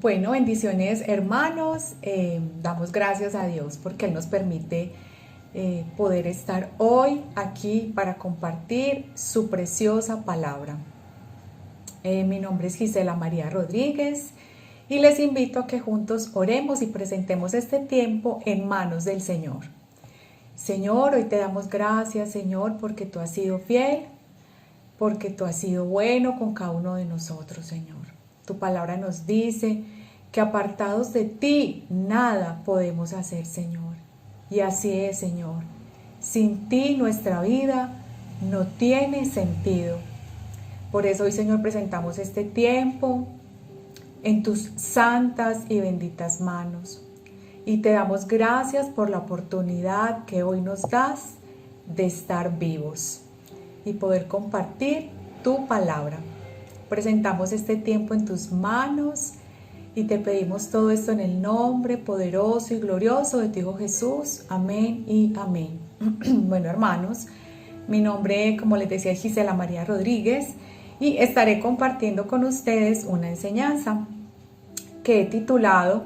Bueno, bendiciones hermanos, damos gracias a Dios porque Él nos permite poder estar hoy aquí para compartir su preciosa palabra. Mi nombre es Gisela María Rodríguez y les invito a que juntos oremos y presentemos este tiempo en manos del Señor. Señor, hoy te damos gracias, Señor, porque tú has sido fiel, porque tú has sido bueno con cada uno de nosotros, Señor. Tu palabra nos dice que apartados de ti nada podemos hacer, Señor. Y así es, Señor. Sin ti nuestra vida no tiene sentido. Por eso hoy, Señor, presentamos este tiempo en tus santas y benditas manos. Y te damos gracias por la oportunidad que hoy nos das de estar vivos y poder compartir tu palabra. Presentamos este tiempo en tus manos y te pedimos todo esto en el nombre poderoso y glorioso de tu Hijo Jesús. Amén y amén. Bueno, hermanos, mi nombre, como les decía, es Gisela María Rodríguez y estaré compartiendo con ustedes una enseñanza que he titulado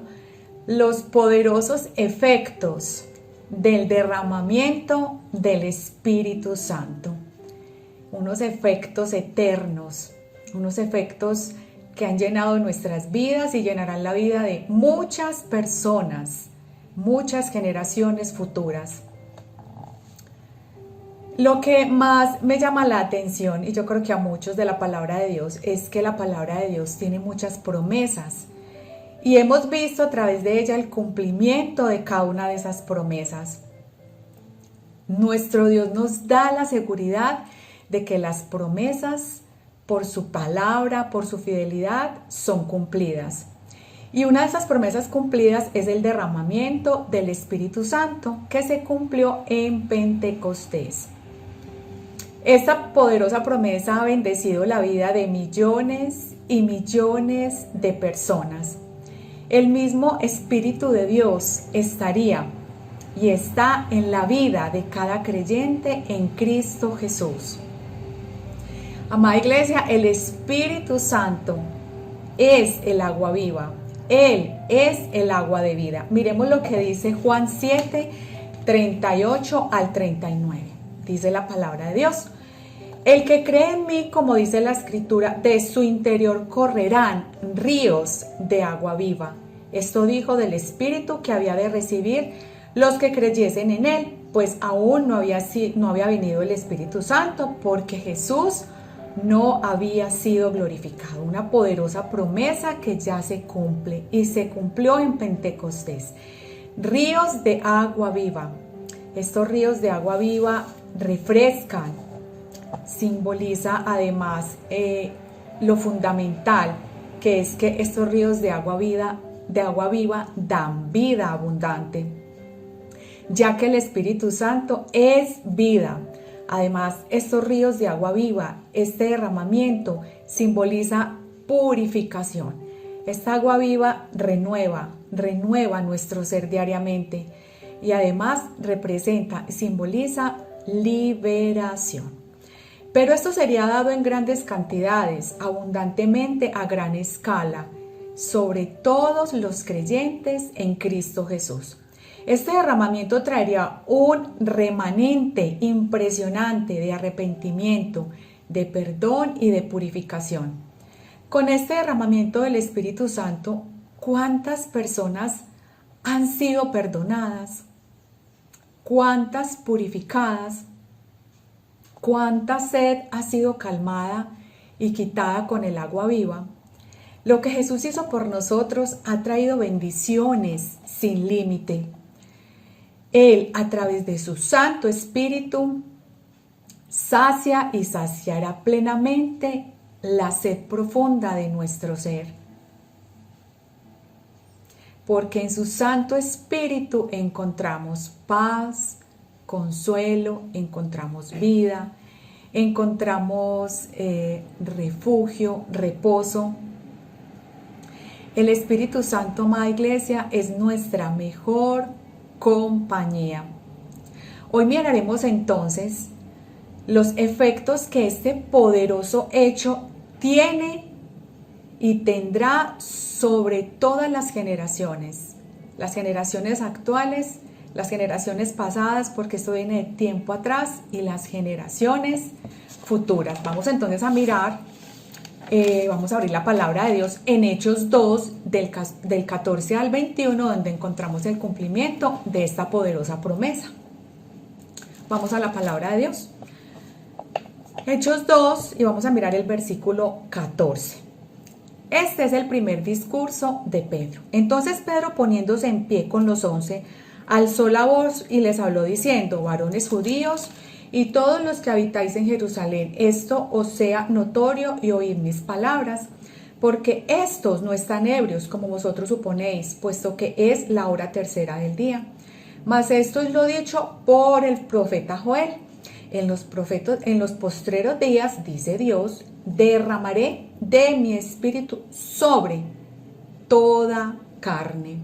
Los poderosos efectos del derramamiento del Espíritu Santo. Unos efectos eternos, unos efectos que han llenado nuestras vidas y llenarán la vida de muchas personas, muchas generaciones futuras. Lo que más me llama la atención, y yo creo que a muchos, de la palabra de Dios, es que la palabra de Dios tiene muchas promesas y hemos visto a través de ella el cumplimiento de cada una de esas promesas. Nuestro Dios nos da la seguridad de que las promesas, por su palabra, por su fidelidad, son cumplidas. Y una de esas promesas cumplidas es el derramamiento del Espíritu Santo, que se cumplió en Pentecostés. Esta poderosa promesa ha bendecido la vida de millones y millones de personas. El mismo Espíritu de Dios estaría y está en la vida de cada creyente en Cristo Jesús. Amada iglesia, el Espíritu Santo es el agua viva. Él es el agua de vida. Miremos lo que dice Juan 7, 38 al 39. Dice la palabra de Dios. El que cree en mí, como dice la Escritura, de su interior correrán ríos de agua viva. Esto dijo del Espíritu que había de recibir los que creyesen en él, pues aún no había venido el Espíritu Santo, porque Jesús no había sido glorificado. Una poderosa promesa que ya se cumple y se cumplió en Pentecostés. Ríos de agua viva. Estos ríos de agua viva refrescan. Simboliza además lo fundamental, que es que estos ríos de agua viva dan vida abundante, ya que el Espíritu Santo es vida. Además, estos ríos de agua viva, este derramamiento simboliza purificación. Esta agua viva renueva nuestro ser diariamente y además simboliza liberación. Pero esto sería dado en grandes cantidades, abundantemente, a gran escala, sobre todos los creyentes en Cristo Jesús. Este derramamiento traería un remanente impresionante de arrepentimiento, de perdón y de purificación. Con este derramamiento del Espíritu Santo, ¿cuántas personas han sido perdonadas? ¿Cuántas purificadas? ¿Cuánta sed ha sido calmada y quitada con el agua viva? Lo que Jesús hizo por nosotros ha traído bendiciones sin límite. Él, a través de su Santo Espíritu, sacia y saciará plenamente la sed profunda de nuestro ser. Porque en su Santo Espíritu encontramos paz, consuelo, encontramos vida, encontramos refugio, reposo. El Espíritu Santo, amada iglesia, es nuestra mejor compañía. Hoy miraremos entonces los efectos que este poderoso hecho tiene y tendrá sobre todas las generaciones actuales, las generaciones pasadas, porque esto viene de tiempo atrás, y las generaciones futuras. Vamos entonces a mirar, vamos a abrir la palabra de Dios en Hechos 2, del 14 al 21, donde encontramos el cumplimiento de esta poderosa promesa. Vamos a la palabra de Dios. Hechos 2, y vamos a mirar el versículo 14. Este es el primer discurso de Pedro. Entonces Pedro, poniéndose en pie con los 11, alzó la voz y les habló diciendo: varones judíos y todos los que habitáis en Jerusalén, esto os sea notorio y oíd mis palabras, porque estos no están ebrios como vosotros suponéis, puesto que es la hora tercera del día. Mas esto es lo dicho por el profeta Joel. En los postreros días, dice Dios, derramaré de mi espíritu sobre toda carne.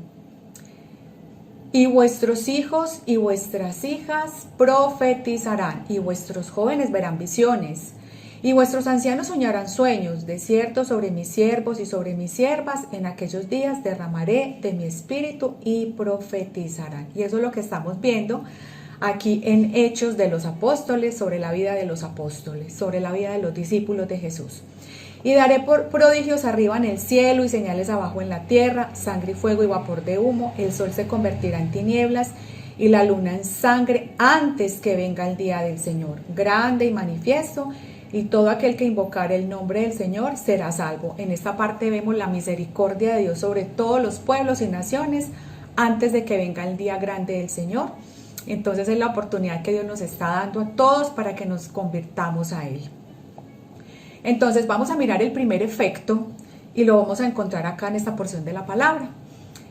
Y vuestros hijos y vuestras hijas profetizarán, y vuestros jóvenes verán visiones, y vuestros ancianos soñarán sueños. De cierto, sobre mis siervos y sobre mis siervas en aquellos días derramaré de mi espíritu y profetizarán. Y eso es lo que estamos viendo aquí en Hechos de los Apóstoles, sobre la vida de los apóstoles, sobre la vida de los discípulos de Jesús. Y daré por prodigios arriba en el cielo y señales abajo en la tierra, sangre y fuego y vapor de humo. El sol se convertirá en tinieblas y la luna en sangre antes que venga el día del Señor, grande y manifiesto, y todo aquel que invocare el nombre del Señor será salvo. En esta parte vemos la misericordia de Dios sobre todos los pueblos y naciones antes de que venga el día grande del Señor. Entonces es la oportunidad que Dios nos está dando a todos para que nos convirtamos a Él. Entonces vamos a mirar el primer efecto y lo vamos a encontrar acá en esta porción de la palabra.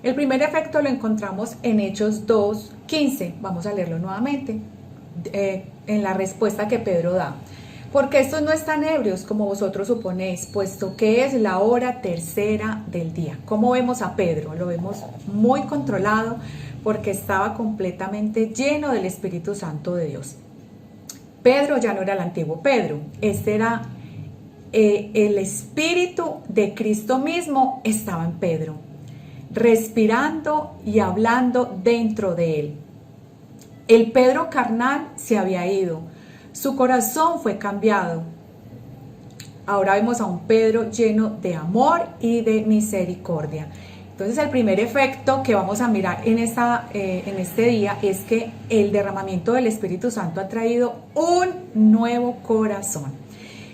El primer efecto lo encontramos en Hechos 2:15. Vamos a leerlo nuevamente en la respuesta que Pedro da. Porque estos no están ebrios como vosotros suponéis, puesto que es la hora tercera del día. ¿Cómo vemos a Pedro? Lo vemos muy controlado, porque estaba completamente lleno del Espíritu Santo de Dios. Pedro ya no era el antiguo Pedro, este era el Espíritu de Cristo mismo, estaba en Pedro, respirando y hablando dentro de él. El Pedro carnal se había ido, su corazón fue cambiado. Ahora vemos a un Pedro lleno de amor y de misericordia. Entonces el primer efecto que vamos a mirar en este día es que el derramamiento del Espíritu Santo ha traído un nuevo corazón.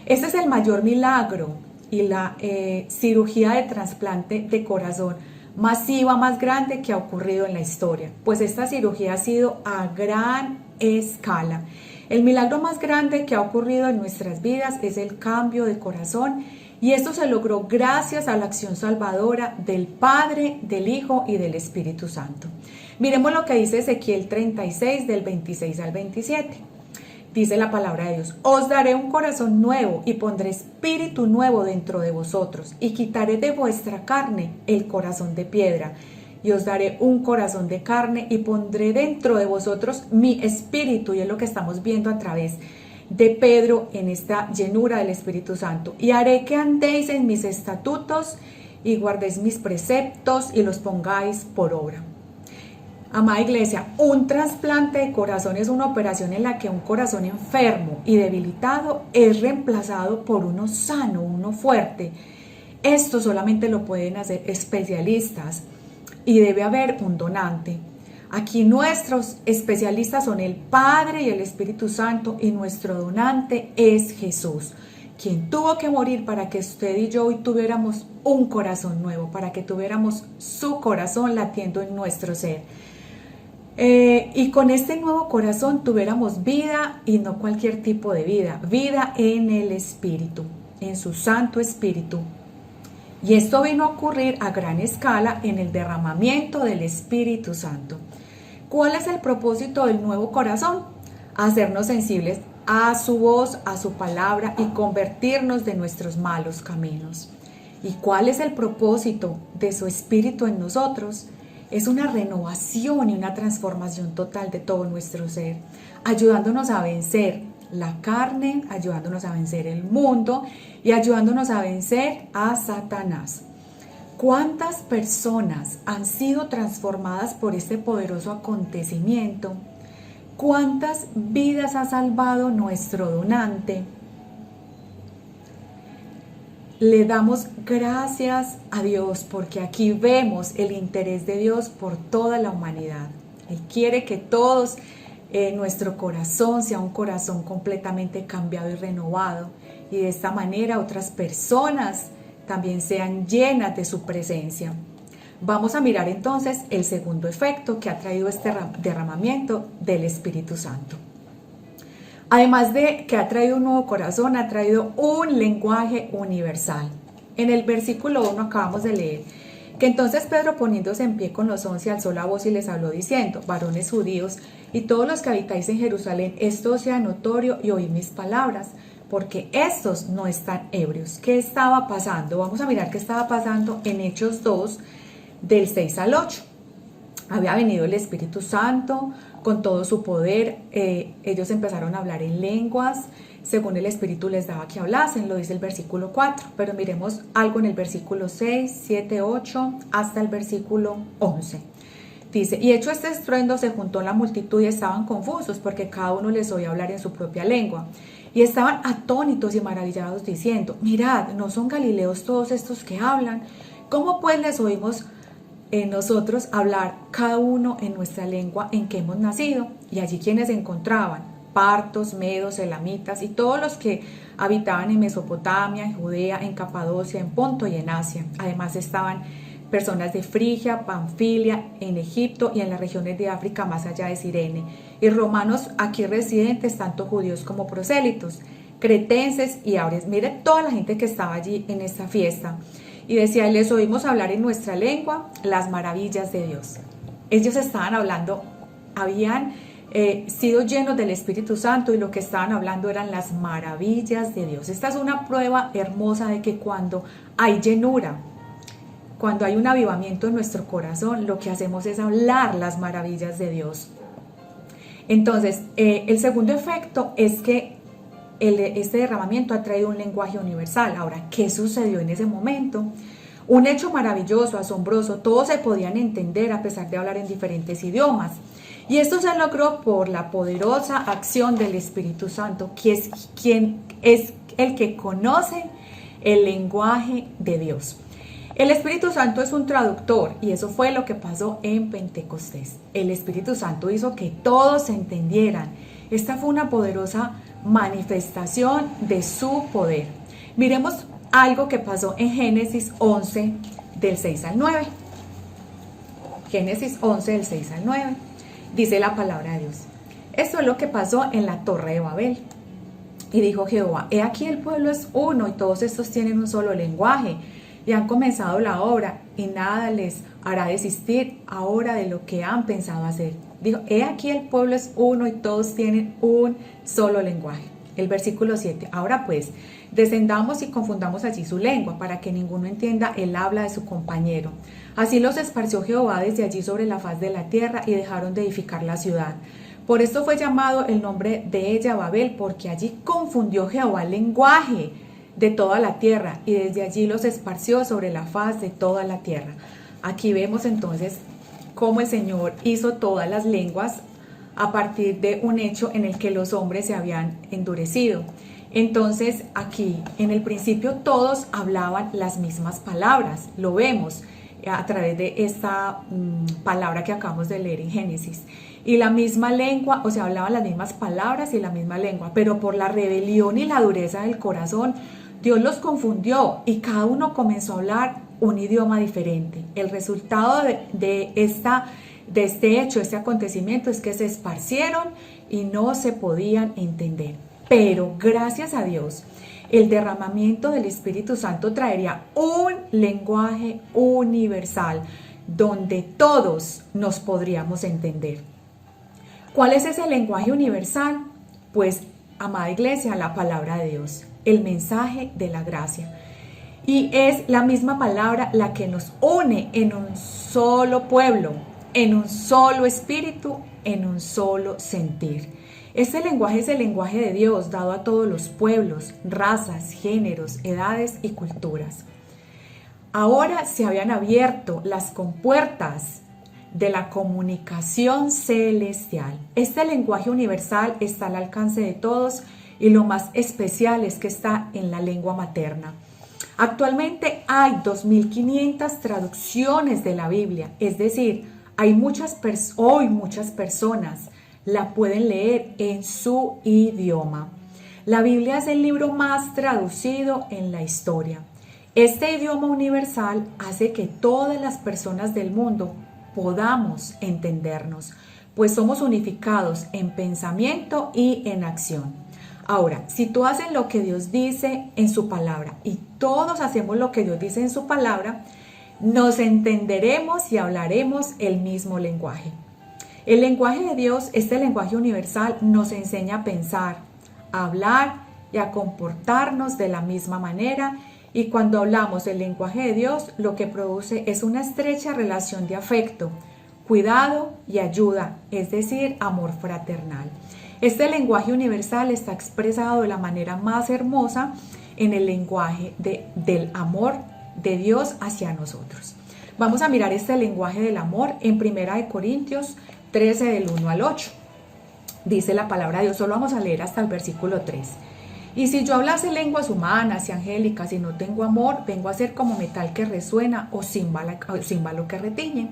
Este es el mayor milagro y la cirugía de trasplante de corazón masiva más grande que ha ocurrido en la historia, pues esta cirugía ha sido a gran escala. El milagro más grande que ha ocurrido en nuestras vidas es el cambio de corazón, y esto se logró gracias a la acción salvadora del Padre, del Hijo y del Espíritu Santo. Miremos lo que dice Ezequiel 36, del 26 al 27. Dice la palabra de Dios: os daré un corazón nuevo y pondré espíritu nuevo dentro de vosotros, y quitaré de vuestra carne el corazón de piedra, y os daré un corazón de carne y pondré dentro de vosotros mi espíritu. Y es lo que estamos viendo a través de Pedro en esta llenura del Espíritu Santo. Y haré que andéis en mis estatutos y guardéis mis preceptos y los pongáis por obra. Amada iglesia, un trasplante de corazón es una operación en la que un corazón enfermo y debilitado es reemplazado por uno sano, uno fuerte. Esto solamente lo pueden hacer especialistas y debe haber un donante. Aquí nuestros especialistas son el Padre y el Espíritu Santo, y nuestro donante es Jesús, quien tuvo que morir para que usted y yo hoy tuviéramos un corazón nuevo, para que tuviéramos su corazón latiendo en nuestro ser. Y con este nuevo corazón tuviéramos vida, y no cualquier tipo de vida, vida en el Espíritu, en su Santo Espíritu. Y esto vino a ocurrir a gran escala en el derramamiento del Espíritu Santo. ¿Cuál es el propósito del nuevo corazón? Hacernos sensibles a su voz, a su palabra, y convertirnos de nuestros malos caminos. ¿Y cuál es el propósito de su Espíritu en nosotros? Es una renovación y una transformación total de todo nuestro ser, ayudándonos a vencer la carne, ayudándonos a vencer el mundo y ayudándonos a vencer a Satanás. ¿Cuántas personas han sido transformadas por este poderoso acontecimiento? ¿Cuántas vidas ha salvado nuestro donante? Le damos gracias a Dios porque aquí vemos el interés de Dios por toda la humanidad. Él quiere que todos, nuestro corazón sea un corazón completamente cambiado y renovado. Y de esta manera otras personas también sean llenas de su presencia. Vamos a mirar entonces el segundo efecto que ha traído este derramamiento del Espíritu Santo. Además de que ha traído un nuevo corazón, ha traído un lenguaje universal. En el versículo 1 acabamos de leer que entonces Pedro, poniéndose en pie con los 11, alzó la voz y les habló diciendo: varones judíos y todos los que habitáis en Jerusalén, esto sea notorio y oíd mis palabras, porque estos no están ebrios. ¿Qué estaba pasando? Vamos a mirar qué estaba pasando en Hechos 2, del 6 al 8. Había venido el Espíritu Santo con todo su poder. Ellos empezaron a hablar en lenguas según el Espíritu les daba que hablasen, lo dice el versículo 4, pero miremos algo en el versículo 6, 7, 8 hasta el versículo 11. Dice: y hecho este estruendo se juntó la multitud y estaban confusos porque cada uno les oía hablar en su propia lengua. Y estaban atónitos y maravillados diciendo: mirad, ¿no son galileos todos estos que hablan? ¿Cómo pues les oímos nosotros hablar cada uno en nuestra lengua en que hemos nacido? Y allí quienes se encontraban, partos, medos, elamitas y todos los que habitaban en Mesopotamia, en Judea, en Capadocia, en Ponto y en Asia. Además estaban personas de Frigia, Panfilia, en Egipto y en las regiones de África más allá de Cirene, y romanos aquí residentes, tanto judíos como prosélitos, cretenses y áureos. Mire toda la gente que estaba allí en esta fiesta. Y decía: les oímos hablar en nuestra lengua las maravillas de Dios. Ellos estaban hablando, habían sido llenos del Espíritu Santo y lo que estaban hablando eran las maravillas de Dios. Esta es una prueba hermosa de que cuando hay llenura, cuando hay un avivamiento en nuestro corazón, lo que hacemos es hablar las maravillas de Dios. Entonces, el segundo efecto es que este derramamiento ha traído un lenguaje universal. Ahora, ¿qué sucedió en ese momento? Un hecho maravilloso, asombroso. Todos se podían entender a pesar de hablar en diferentes idiomas. Y esto se logró por la poderosa acción del Espíritu Santo, que es quien es el que conoce el lenguaje de Dios. El Espíritu Santo es un traductor y eso fue lo que pasó en Pentecostés. El Espíritu Santo hizo que todos se entendieran. Esta fue una poderosa manifestación de su poder. Miremos algo que pasó en Génesis 11, del 6 al 9. Génesis 11, del 6 al 9. Dice la palabra de Dios: esto es lo que pasó en la torre de Babel. Y dijo Jehová: he aquí el pueblo es uno y todos estos tienen un solo lenguaje y han comenzado la obra y nada les hará desistir ahora de lo que han pensado hacer. Dijo: he aquí el pueblo es uno y todos tienen un solo lenguaje. El versículo 7. Ahora pues, descendamos y confundamos allí su lengua, para que ninguno entienda el habla de su compañero. Así los esparció Jehová desde allí sobre la faz de la tierra, y dejaron de edificar la ciudad. Por esto fue llamado el nombre de ella Babel, porque allí confundió Jehová el lenguaje de toda la tierra, y desde allí los esparció sobre la faz de toda la tierra. Aquí vemos entonces cómo el Señor hizo todas las lenguas a partir de un hecho en el que los hombres se habían endurecido. Entonces aquí en el principio todos hablaban las mismas palabras, lo vemos a través de esta palabra que acabamos de leer en Génesis. Y la misma lengua, o sea, hablaban las mismas palabras y la misma lengua, pero por la rebelión y la dureza del corazón, Dios los confundió y cada uno comenzó a hablar un idioma diferente. El resultado de este hecho, este acontecimiento, es que se esparcieron y no se podían entender. Pero gracias a Dios, el derramamiento del Espíritu Santo traería un lenguaje universal donde todos nos podríamos entender. ¿Cuál es ese lenguaje universal? Pues, amada iglesia, la palabra de Dios, el mensaje de la gracia. Y es la misma palabra la que nos une en un solo pueblo, en un solo espíritu, en un solo sentir. Este lenguaje es el lenguaje de Dios dado a todos los pueblos, razas, géneros, edades y culturas. Ahora se habían abierto las compuertas de la comunicación celestial. Este lenguaje universal está al alcance de todos y lo más especial es que está en la lengua materna. Actualmente hay 2.500 traducciones de la Biblia, es decir, hoy muchas personas la pueden leer en su idioma. La Biblia es el libro más traducido en la historia. Este idioma universal hace que todas las personas del mundo podamos entendernos, pues somos unificados en pensamiento y en acción. Ahora, si tú haces lo que Dios dice en su palabra y todos hacemos lo que Dios dice en su palabra, nos entenderemos y hablaremos el mismo lenguaje. El lenguaje de Dios, este lenguaje universal, nos enseña a pensar, a hablar y a comportarnos de la misma manera. Y cuando hablamos el lenguaje de Dios, lo que produce es una estrecha relación de afecto, cuidado y ayuda, es decir, amor fraternal. Este lenguaje universal está expresado de la manera más hermosa en el lenguaje del amor de Dios hacia nosotros. Vamos a mirar este lenguaje del amor en 1 Corintios 13 del 1 al 8. Dice la palabra de Dios, solo vamos a leer hasta el versículo 3. Y si yo hablase lenguas humanas y angélicas y no tengo amor, vengo a ser como metal que resuena o címbalo que retiñe.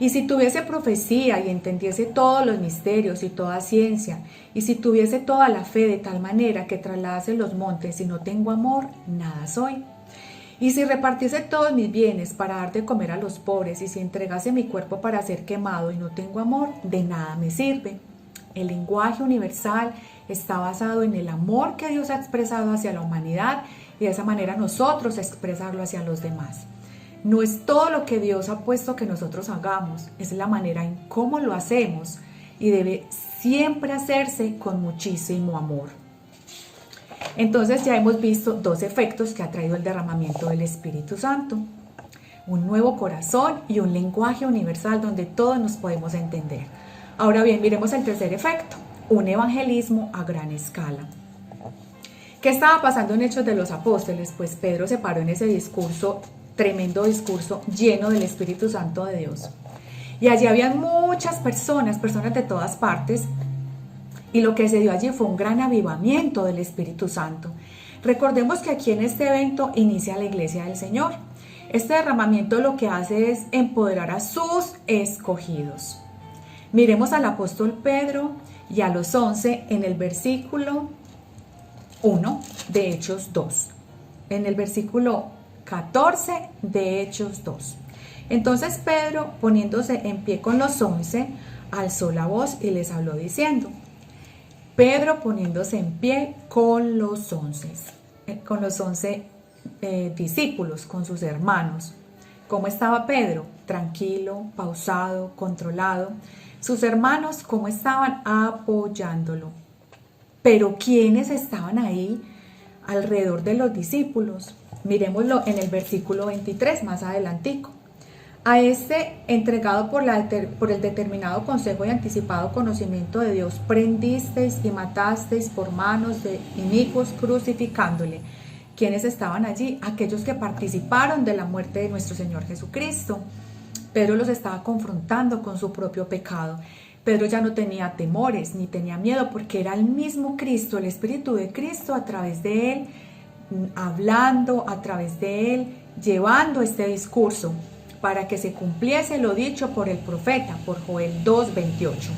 Y si tuviese profecía y entendiese todos los misterios y toda ciencia, y si tuviese toda la fe de tal manera que trasladase los montes y no tengo amor, nada soy. Y si repartiese todos mis bienes para dar de comer a los pobres, y si entregase mi cuerpo para ser quemado y no tengo amor, de nada me sirve. El lenguaje universal está basado en el amor que Dios ha expresado hacia la humanidad y de esa manera nosotros expresarlo hacia los demás. No es todo lo que Dios ha puesto que nosotros hagamos, es la manera en cómo lo hacemos y debe siempre hacerse con muchísimo amor. Entonces ya hemos visto dos efectos que ha traído el derramamiento del Espíritu Santo. Un nuevo corazón y un lenguaje universal donde todos nos podemos entender. Ahora bien, miremos el tercer efecto, un evangelismo a gran escala. ¿Qué estaba pasando en Hechos de los Apóstoles? Pues Pedro se paró en ese discurso, tremendo discurso lleno del Espíritu Santo de Dios. Y allí habían muchas personas de todas partes, y lo que se dio allí fue un gran avivamiento del Espíritu Santo. Recordemos que aquí en este evento inicia la Iglesia del Señor. Este derramamiento lo que hace es empoderar a sus escogidos. Miremos al apóstol Pedro y a los 11 en el versículo 1 de Hechos 2. En el versículo 14 de Hechos 2. Entonces Pedro, poniéndose en pie con los 11, alzó la voz y les habló diciendo. Pedro poniéndose en pie con los 11 discípulos, con sus hermanos. ¿Cómo estaba Pedro? Tranquilo, pausado, controlado. Sus hermanos, ¿cómo estaban? Apoyándolo. Pero ¿quiénes estaban ahí alrededor de los discípulos? Miremoslo en el versículo 23, más adelantico. A este, entregado por el determinado consejo y anticipado conocimiento de Dios, prendisteis y matasteis por manos de inicuos, crucificándole. ¿Quiénes estaban allí? Aquellos que participaron de la muerte de nuestro Señor Jesucristo. Pedro los estaba confrontando con su propio pecado. Pedro ya no tenía temores ni tenía miedo porque era el mismo Cristo, el Espíritu de Cristo a través de él, hablando a través de él, llevando este discurso para que se cumpliese lo dicho por el profeta, por Joel 2:28.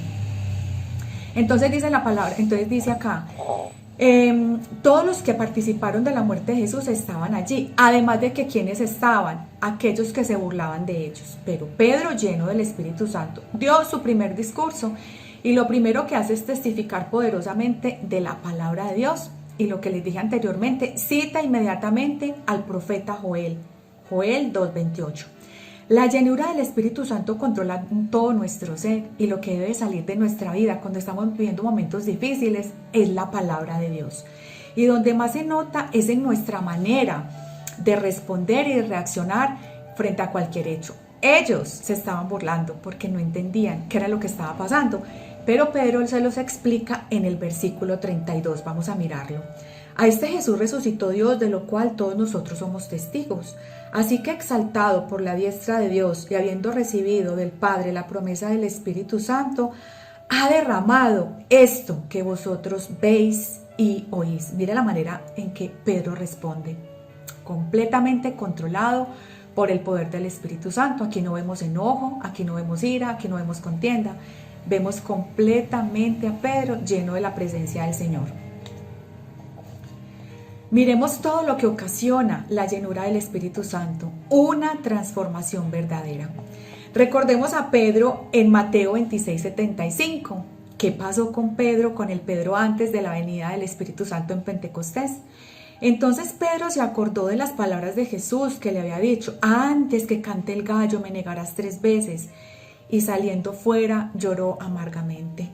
Entonces dice la palabra, entonces dice acá, todos los que participaron de la muerte de Jesús estaban allí, además de que quienes estaban, aquellos que se burlaban de ellos. Pero Pedro, lleno del Espíritu Santo, dio su primer discurso y lo primero que hace es testificar poderosamente de la palabra de Dios. Y lo que les dije anteriormente, cita inmediatamente al profeta Joel 2:28. La llenura del Espíritu Santo controla todo nuestro ser y lo que debe salir de nuestra vida cuando estamos viviendo momentos difíciles es la palabra de Dios. Y donde más se nota es en nuestra manera de responder y de reaccionar frente a cualquier hecho. Ellos se estaban burlando porque no entendían qué era lo que estaba pasando. Pero Pedro se los explica en el versículo 32. Vamos a mirarlo. A este Jesús resucitó Dios, de lo cual todos nosotros somos testigos. Así que exaltado por la diestra de Dios y habiendo recibido del Padre la promesa del Espíritu Santo, ha derramado esto que vosotros veis y oís. Mire la manera en que Pedro responde. Completamente controlado por el poder del Espíritu Santo. Aquí no vemos enojo, aquí no vemos ira, aquí no vemos contienda. Vemos completamente a Pedro lleno de la presencia del Señor. Miremos todo lo que ocasiona la llenura del Espíritu Santo, una transformación verdadera. Recordemos a Pedro en Mateo 26:75. ¿Qué pasó con Pedro, con el Pedro antes de la venida del Espíritu Santo en Pentecostés? Entonces Pedro se acordó de las palabras de Jesús que le había dicho: antes que cante el gallo me negarás 3 veces. Y saliendo fuera lloró amargamente.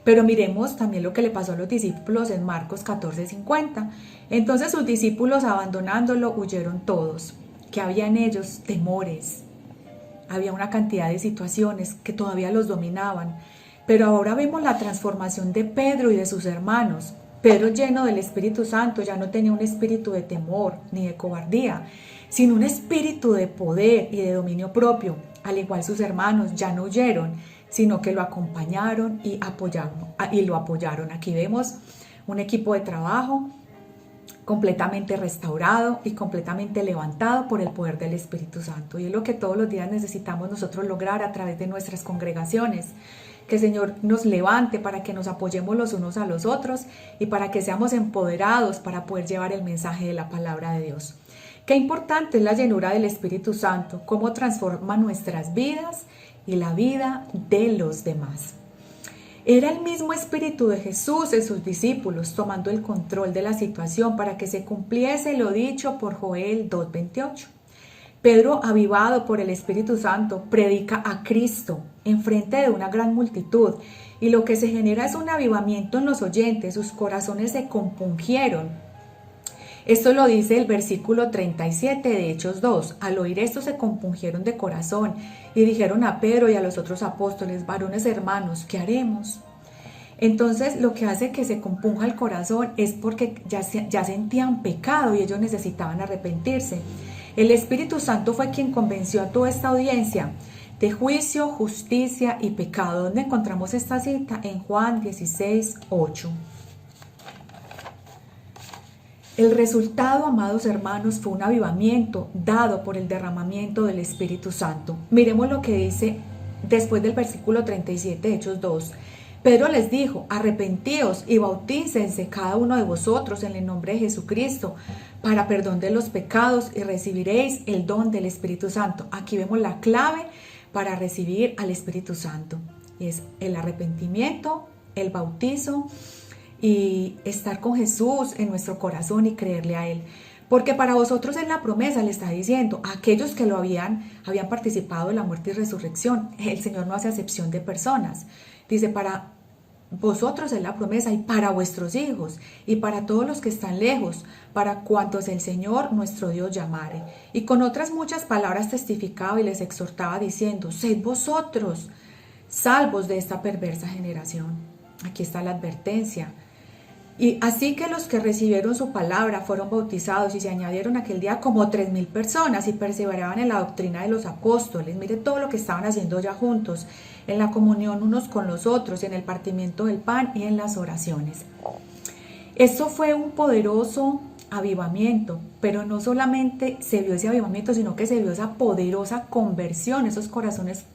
Pero miremos también lo que le pasó a los discípulos en Marcos 14:50. Entonces sus discípulos, abandonándolo, huyeron todos. Que había en ellos temores. Había una cantidad de situaciones que todavía los dominaban. Pero ahora vemos la transformación de Pedro y de sus hermanos. Pedro, lleno del Espíritu Santo, ya no tenía un espíritu de temor ni de cobardía, sino un espíritu de poder y de dominio propio. Al igual sus hermanos ya no huyeron, sino que lo acompañaron y lo apoyaron. Aquí vemos un equipo de trabajo completamente restaurado y completamente levantado por el poder del Espíritu Santo. Y es lo que todos los días necesitamos nosotros lograr a través de nuestras congregaciones. Que el Señor nos levante para que nos apoyemos los unos a los otros y para que seamos empoderados para poder llevar el mensaje de la palabra de Dios. Qué importante es la llenura del Espíritu Santo, cómo transforma nuestras vidas y la vida de los demás. Era el mismo Espíritu de Jesús en sus discípulos, tomando el control de la situación para que se cumpliese lo dicho por Joel 2:28. Pedro, avivado por el Espíritu Santo, predica a Cristo en frente de una gran multitud, y lo que se genera es un avivamiento en los oyentes. Sus corazones se compungieron. Esto lo dice el versículo 37 de Hechos 2. Al oír esto se compungieron de corazón y dijeron a Pedro y a los otros apóstoles: varones hermanos, ¿qué haremos? Entonces lo que hace que se compunja el corazón es porque ya sentían pecado y ellos necesitaban arrepentirse. El Espíritu Santo fue quien convenció a toda esta audiencia de juicio, justicia y pecado. ¿Dónde encontramos esta cita? En Juan 16:8. El resultado, amados hermanos, fue un avivamiento dado por el derramamiento del Espíritu Santo. Miremos lo que dice después del versículo 37 de Hechos 2. Pedro les dijo: arrepentíos y bautícense cada uno de vosotros en el nombre de Jesucristo para perdón de los pecados y recibiréis el don del Espíritu Santo. Aquí vemos la clave para recibir al Espíritu Santo. Y es el arrepentimiento, el bautizo y estar con Jesús en nuestro corazón y creerle a Él. Porque para vosotros en la promesa le está diciendo a aquellos que lo habían participado en la muerte y resurrección. El Señor no hace acepción de personas. Dice: para vosotros es la promesa, y para vuestros hijos, y para todos los que están lejos, para cuantos el Señor nuestro Dios llamare. Y con otras muchas palabras testificaba y les exhortaba diciendo: sed vosotros salvos de esta perversa generación. Aquí está la advertencia. Y así que los que recibieron su palabra fueron bautizados, y se añadieron aquel día como 3,000 personas, y perseveraban en la doctrina de los apóstoles. Mire todo lo que estaban haciendo ya juntos, en la comunión unos con los otros, en el partimiento del pan y en las oraciones. Esto fue un poderoso avivamiento, pero no solamente se vio ese avivamiento, sino que se vio esa poderosa conversión, esos corazones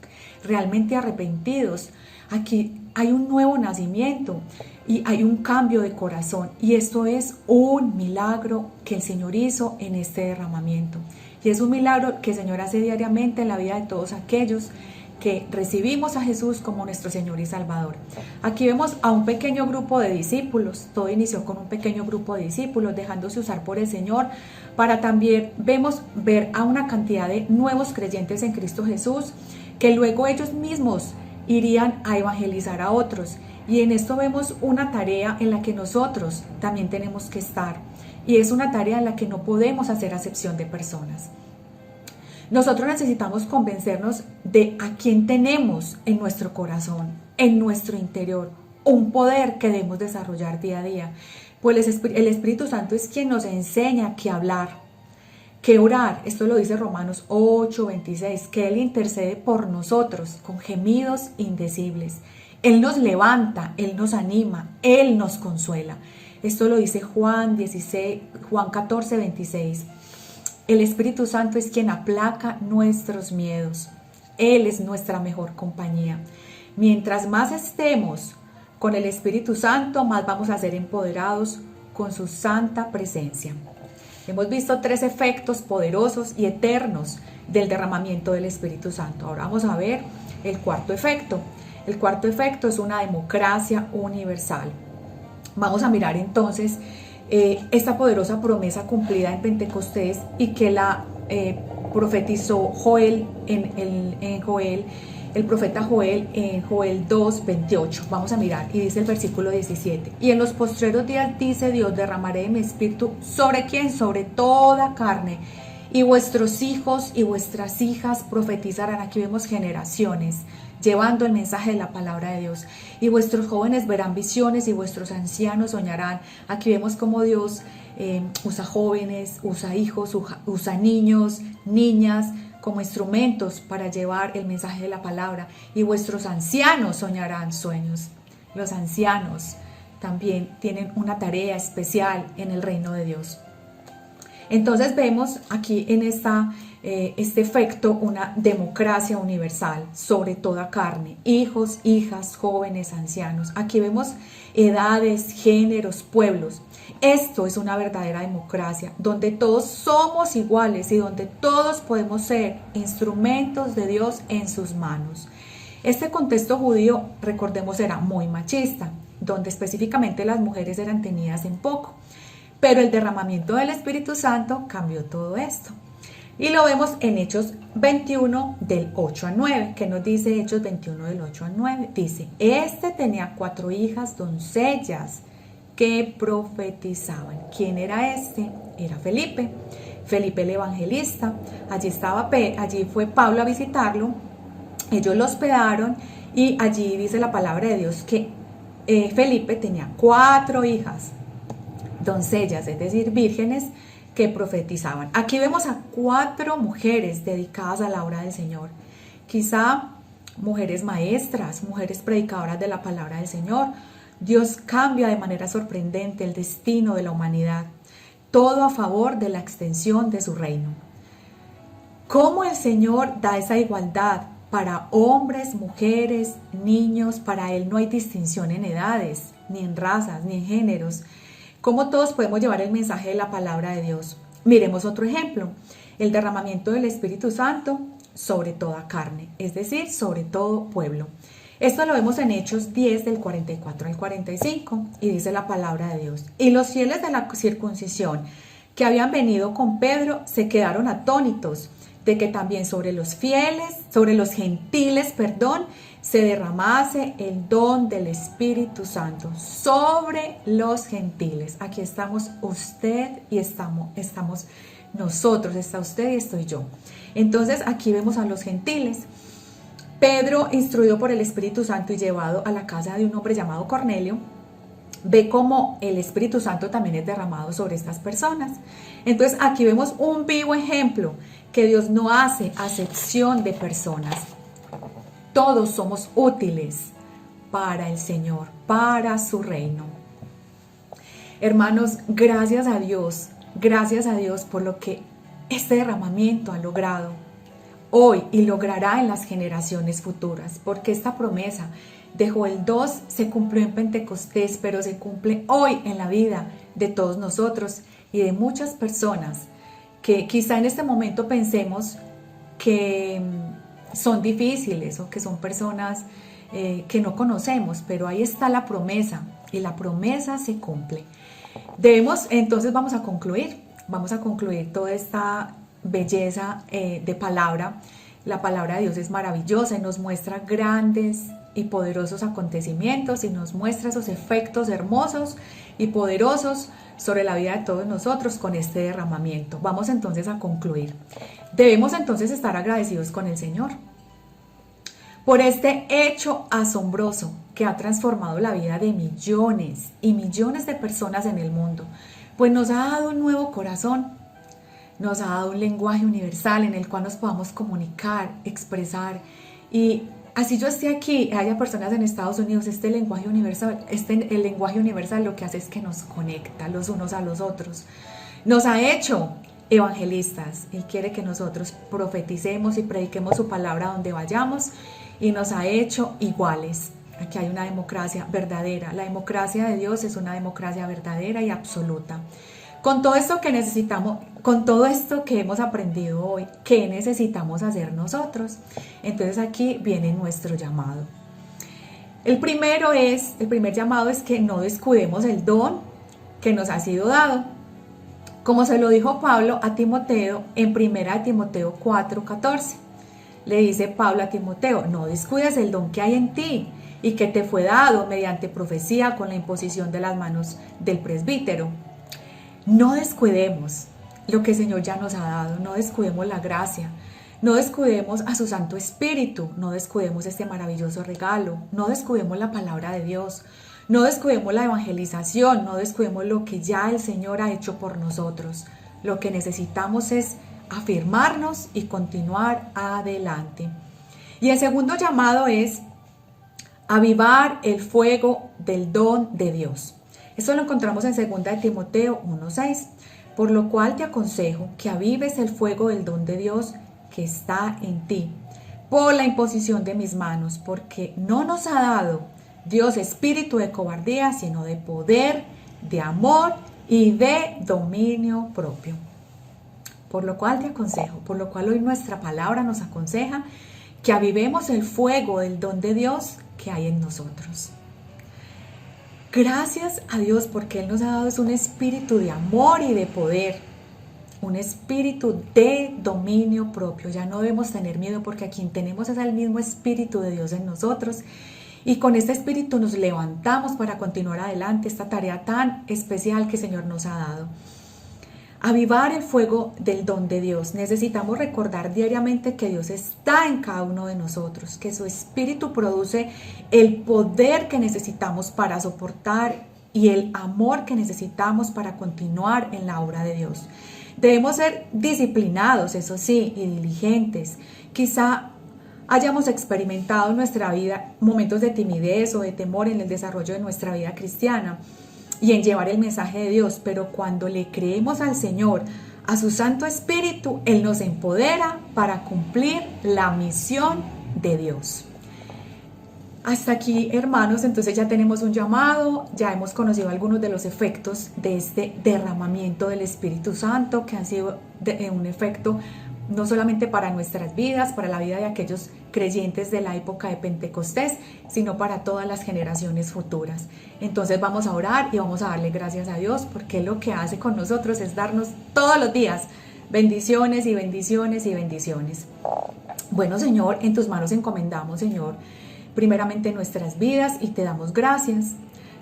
realmente arrepentidos. Aquí hay un nuevo nacimiento y hay un cambio de corazón, y esto es un milagro que el Señor hizo en este derramamiento, y es un milagro que el Señor hace diariamente en la vida de todos aquellos que recibimos a Jesús como nuestro Señor y Salvador. Aquí vemos a un pequeño grupo de discípulos. Todo inició con un pequeño grupo de discípulos dejándose usar por el Señor, para también ver a una cantidad de nuevos creyentes en Cristo Jesús, que luego ellos mismos irían a evangelizar a otros. Y en esto vemos una tarea en la que nosotros también tenemos que estar, y es una tarea en la que no podemos hacer acepción de personas. Nosotros necesitamos convencernos de a quién tenemos en nuestro corazón. en nuestro interior, un poder que debemos desarrollar día a día. Pues el Espíritu Santo es quien nos enseña qué hablar, qué orar. Esto lo dice Romanos 8:26, que Él intercede por nosotros con gemidos indecibles. Él nos levanta, Él nos anima, Él nos consuela. Esto lo dice Juan 14:26. El Espíritu Santo es quien aplaca nuestros miedos. Él es nuestra mejor compañía. Mientras más estemos con el Espíritu Santo, más vamos a ser empoderados con su santa presencia. Hemos visto 3 efectos poderosos y eternos del derramamiento del Espíritu Santo. Ahora vamos a ver el cuarto efecto. El cuarto efecto es una democracia universal. Vamos a mirar entonces esta poderosa promesa cumplida en Pentecostés y que la profetizó Joel el profeta Joel en Joel 2:28. Vamos a mirar y dice el versículo 17. Y en los postreros días, dice Dios, derramaré de mi espíritu sobre quién, sobre toda carne, y vuestros hijos y vuestras hijas profetizarán. Aquí vemos generaciones llevando el mensaje de la palabra de Dios. Y vuestros jóvenes verán visiones y vuestros ancianos soñarán. Aquí vemos cómo Dios usa jóvenes, usa hijos, usa niños, niñas como instrumentos para llevar el mensaje de la palabra. Y vuestros ancianos soñarán sueños. Los ancianos también tienen una tarea especial en el reino de Dios. Entonces vemos aquí en este efecto una democracia universal sobre toda carne, hijos, hijas, jóvenes, ancianos. Aquí vemos edades, géneros, pueblos. Esto es una verdadera democracia, donde todos somos iguales y donde todos podemos ser instrumentos de Dios en sus manos. Este contexto judío, recordemos, era muy machista, donde específicamente las mujeres eran tenidas en poco. Pero el derramamiento del Espíritu Santo cambió todo esto. Y lo vemos en Hechos 21 del 8 al 9. ¿Qué nos dice Hechos 21 del 8 al 9? Dice, tenía 4 hijas doncellas que profetizaban. ¿Quién era este? Era Felipe. Felipe el evangelista. Allí fue Pablo a visitarlo. Ellos lo hospedaron y allí dice la palabra de Dios que Felipe tenía 4 hijas doncellas, es decir, vírgenes que profetizaban. Aquí vemos a 4 mujeres dedicadas a la obra del Señor. Quizá mujeres maestras, mujeres predicadoras de la palabra del Señor. Dios cambia de manera sorprendente el destino de la humanidad, todo a favor de la extensión de su reino. ¿Cómo el Señor da esa igualdad para hombres, mujeres, niños? Para Él no hay distinción en edades, ni en razas, ni en géneros. ¿Cómo todos podemos llevar el mensaje de la palabra de Dios? Miremos otro ejemplo, el derramamiento del Espíritu Santo sobre toda carne, es decir, sobre todo pueblo. Esto lo vemos en Hechos 10 del 44 al 45 y dice la palabra de Dios. Y los fieles de la circuncisión que habían venido con Pedro se quedaron atónitos de que también sobre los gentiles, se derramase el don del Espíritu Santo sobre los gentiles. Aquí estamos usted y estamos nosotros, está usted y estoy yo. Entonces aquí vemos a los gentiles. Pedro, instruido por el Espíritu Santo y llevado a la casa de un hombre llamado Cornelio, ve cómo el Espíritu Santo también es derramado sobre estas personas. Entonces aquí vemos un vivo ejemplo que Dios no hace acepción de personas. Todos somos útiles para el Señor, para su reino. Hermanos, gracias a Dios por lo que este derramamiento ha logrado hoy y logrará en las generaciones futuras, porque esta promesa de Joel 2 se cumplió en Pentecostés, pero se cumple hoy en la vida de todos nosotros y de muchas personas que quizá en este momento pensemos que son difíciles o que son personas que no conocemos, pero ahí está la promesa y la promesa se cumple. Entonces vamos a concluir toda esta belleza de palabra. La palabra de Dios es maravillosa y nos muestra grandes y poderosos acontecimientos y nos muestra esos efectos hermosos y poderosos sobre la vida de todos nosotros con este derramamiento. Vamos entonces a concluir. Debemos entonces estar agradecidos con el Señor, por este hecho asombroso que ha transformado la vida de millones y millones de personas en el mundo, pues nos ha dado un nuevo corazón, nos ha dado un lenguaje universal en el cual nos podamos comunicar, expresar. Y así yo esté aquí, haya personas en Estados Unidos, el lenguaje universal lo que hace es que nos conecta los unos a los otros. Nos ha hecho evangelistas. Él quiere que nosotros profeticemos y prediquemos su palabra donde vayamos, y nos ha hecho iguales. Aquí hay una democracia verdadera. La democracia de Dios es una democracia verdadera y absoluta. Con todo esto que necesitamos, con todo esto que hemos aprendido hoy, ¿qué necesitamos hacer nosotros? Entonces aquí viene nuestro llamado. El primer llamado es que no descuidemos el don que nos ha sido dado. Como se lo dijo Pablo a Timoteo en 1 Timoteo 4:14. Le dice Pablo a Timoteo: no descuides el don que hay en ti y que te fue dado mediante profecía con la imposición de las manos del presbítero. No descuidemos lo que el Señor ya nos ha dado, no descuidemos la gracia, no descuidemos a su Santo Espíritu, no descuidemos este maravilloso regalo, no descuidemos la palabra de Dios, no descuidemos la evangelización, no descuidemos lo que ya el Señor ha hecho por nosotros. Lo que necesitamos es afirmarnos y continuar adelante. Y el segundo llamado es avivar el fuego del don de Dios. Esto lo encontramos en 2 Timoteo 1:6, por lo cual te aconsejo que avives el fuego del don de Dios que está en ti, por la imposición de mis manos, porque no nos ha dado Dios espíritu de cobardía, sino de poder, de amor y de dominio propio. Por lo cual te aconsejo, por lo cual hoy nuestra palabra nos aconseja que avivemos el fuego del don de Dios que hay en nosotros. Gracias a Dios porque Él nos ha dado un espíritu de amor y de poder, un espíritu de dominio propio. Ya no debemos tener miedo porque a quien tenemos es el mismo espíritu de Dios en nosotros, y con este espíritu nos levantamos para continuar adelante esta tarea tan especial que el Señor nos ha dado. Avivar el fuego del don de Dios. Necesitamos recordar diariamente que Dios está en cada uno de nosotros, que su espíritu produce el poder que necesitamos para soportar y el amor que necesitamos para continuar en la obra de Dios. Debemos ser disciplinados, eso sí, y diligentes. Quizá hayamos experimentado en nuestra vida momentos de timidez o de temor en el desarrollo de nuestra vida cristiana y en llevar el mensaje de Dios, pero cuando le creemos al Señor, a su Santo Espíritu, Él nos empodera para cumplir la misión de Dios. Hasta aquí, hermanos, entonces ya tenemos un llamado, ya hemos conocido algunos de los efectos de este derramamiento del Espíritu Santo, que han sido un efecto no solamente para nuestras vidas, para la vida de aquellos creyentes de la época de Pentecostés, sino para todas las generaciones futuras. Entonces vamos a orar y vamos a darle gracias a Dios, porque lo que hace con nosotros es darnos todos los días bendiciones y bendiciones y bendiciones. Bueno, Señor, en tus manos encomendamos, Señor, primeramente nuestras vidas, y te damos gracias.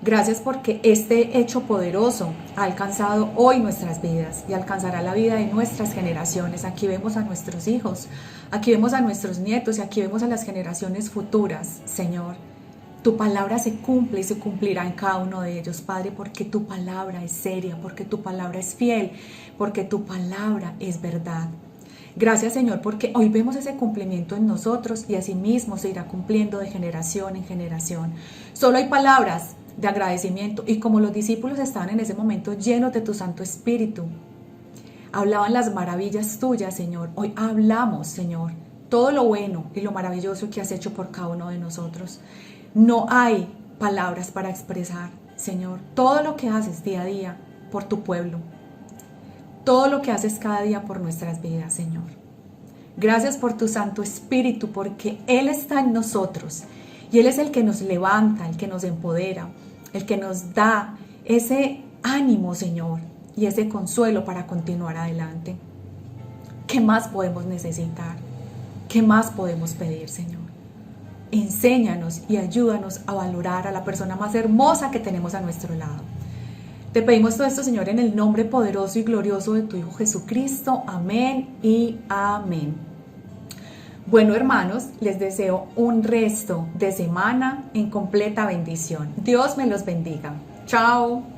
Gracias porque este hecho poderoso ha alcanzado hoy nuestras vidas y alcanzará la vida de nuestras generaciones. Aquí vemos a nuestros hijos, aquí vemos a nuestros nietos y aquí vemos a las generaciones futuras, Señor. Tu palabra se cumple y se cumplirá en cada uno de ellos, Padre, porque tu palabra es seria, porque tu palabra es fiel, porque tu palabra es verdad. Gracias, Señor, porque hoy vemos ese cumplimiento en nosotros y asimismo se irá cumpliendo de generación en generación. Solo hay palabras de agradecimiento, y como los discípulos estaban en ese momento llenos de tu Santo Espíritu, hablaban las maravillas tuyas, Señor. Hoy hablamos, Señor, todo lo bueno y lo maravilloso que has hecho por cada uno de nosotros. No hay palabras para expresar, Señor, todo lo que haces día a día por tu pueblo, todo lo que haces cada día por nuestras vidas, Señor. Gracias por tu Santo Espíritu, porque Él está en nosotros y Él es el que nos levanta, el que nos empodera, el que nos da ese ánimo, Señor, y ese consuelo para continuar adelante. ¿Qué más podemos necesitar? ¿Qué más podemos pedir, Señor? Enséñanos y ayúdanos a valorar a la persona más hermosa que tenemos a nuestro lado. Te pedimos todo esto, Señor, en el nombre poderoso y glorioso de tu Hijo Jesucristo. Amén y amén. Bueno, hermanos, les deseo un resto de semana en completa bendición. Dios me los bendiga. Chao.